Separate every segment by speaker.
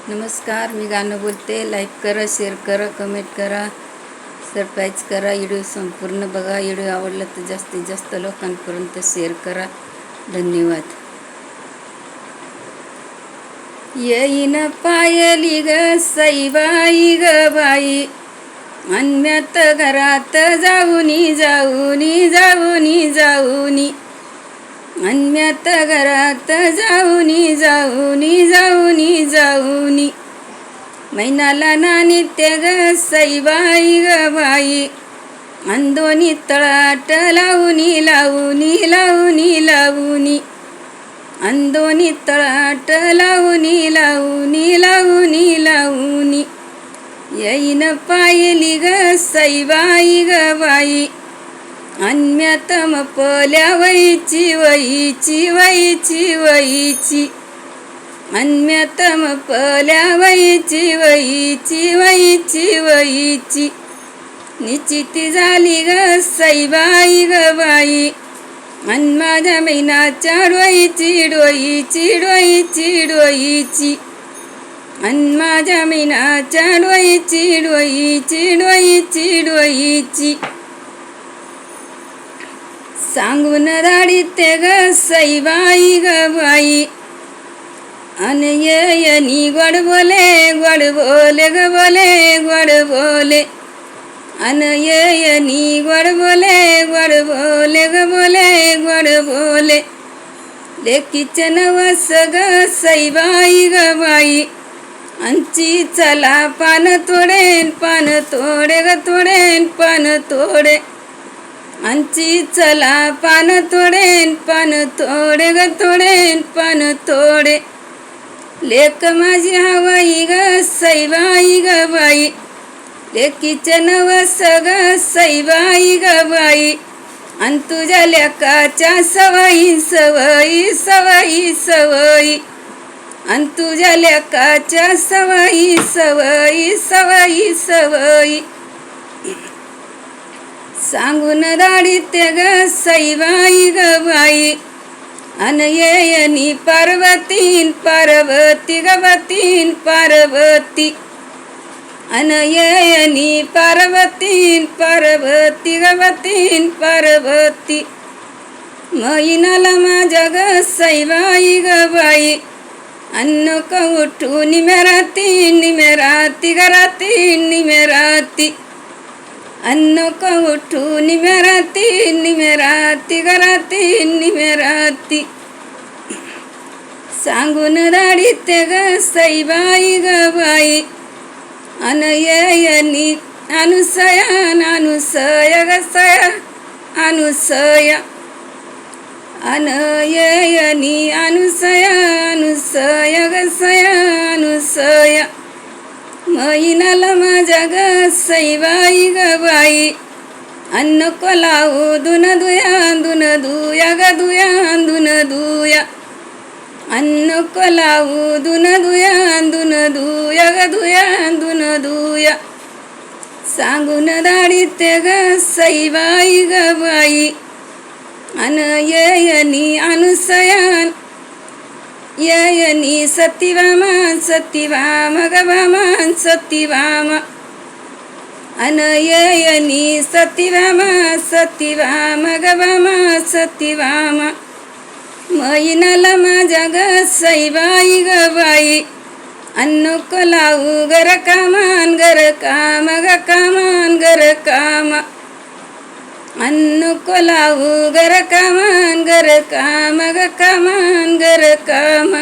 Speaker 1: नमस्कार, मी गाणं बोलते. लाईक करा, शेअर करा, कमेंट करा, सबस्क्राईब करा. व्हिडिओ संपूर्ण बघा. व्हिडिओ आवडला तर जास्तीत जास्त लोकांपर्यंत शेअर करा. धन्यवाद. येईन पायली ग सईबाई ग बाई, अन्म्यात घरात जाऊनी जाऊनी जाऊनी जाऊनी, अन्म्यात घरात जाऊनी जाऊनी जाऊनी जाऊनी, मैनाला ना नित्य ग सईबाई ग बाई, अंदोनी तळाट लावूनी लावूनी लावूनी लावूनी, अंदोनी तळाट लावूनी लावूनी लावूनी लावूनी, येईन पायली ग सईबाई ग बाई, अन्म्यात मपल्या वहीची वहीची वहीची वहीची, अन्म्यात मपल्या वहीची वहीची वहीची वहीची, निश्चिती झाली ग सईबाई ग बाई, अन माझ्या मैनाच्या डोईची डोईची डोईची डोईची, अन माझ्या मैनाच्या डोईची डोईची डोईची डोईची, सांगून दाडीते ग सईबाई ग बाई, अन येयनी गोड बोले गोड बोले ग बोले गोड बोले, अन येयनी गोड बोले गोड बोले ग बोले गोड बोले, लेकीचे नवस ग सईबाई ग बाई, अंची चला पान तोडेन पान तोडे ग तोडेन पान तोडे, अंची चला पान तोडेन पान तोडे ग तोडेन पान तोडे, लेक माझी हवाई ग सईबाई ग बाई, लेकीचे नवस ग सईबाई ग बाई, अन तुझ्या लेकाच्या सवयी सवयी सवयी सवयी, अन तुझ्या लेकाच्या सवयी सवयी सवयी सवयी, सांगून दाडीते ग सईबाई ग बाई, अन येयनी पार्वतीन पार्वती ग बतीन पार्वती, अन येयनी पार्वतीन पार्वती ग बतीन पार्वती, मैनाला माझ्या ग सईबाई ग बाई, अन्न उठू निमेराती निमेराती घराती निमेराती, अन्न उठू निमेराती निमेराती घराती निमेराती, सांगून दाडीते ग सईबाई ग बाई, अन येयनी अनुसया अनुसया ग सया अनुसया, अन येयनी अनुसया अनुसया ग सया अनुसया, मैनाला माझ्या ग सईबाई ग बाई, अन्न कोलाऊ दुन दुया दुन दुया ग दुया दुन दुया, अन्न कोलाऊ दुन दुया दुन दुया ग दुया दुन दुया, सांगून दाडीते ग सईबाई ग बाई, अन येयनी अनुसया येयनी सतीभामा सतीभामा ग भामा सतीभामा, अन येयनी सतीभामा सतीभामा ग भामा सतीभामा, मैनाला माझ्या ग सईबाई ग बाई, अन्न कोलाऊ गर कामान गर काम ग कामान गर काम, अन्न कोलाऊ गर कामान गर काम ग कामान गर काम,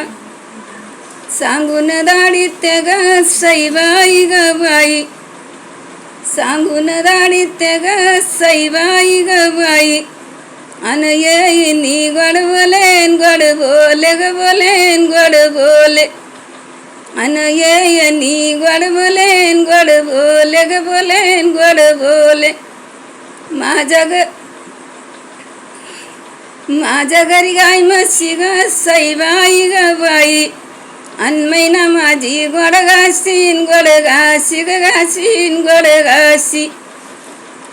Speaker 1: सांगून दाडीते ग सईबाई ग बाई, सांगून दाडीते ग सईबाई ग बाई, अन येईनी गोड बोलेन गोड बोले ग बोलेन गोड बोले, अन येयनी गोड बोलेन गोड बोले ग बोलेन गोड बोले, माझ्या घरी गाय म्हशी ग सईबाई ग बाई, अन मैना माझी गोड घासीन गोड घासी ग घासीन गोड घासी,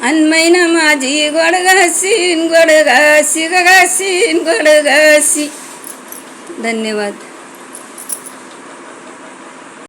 Speaker 1: अन मैना माझी गोड घासीन गोड घासी ग घासीन गोड घासी. धन्यवाद.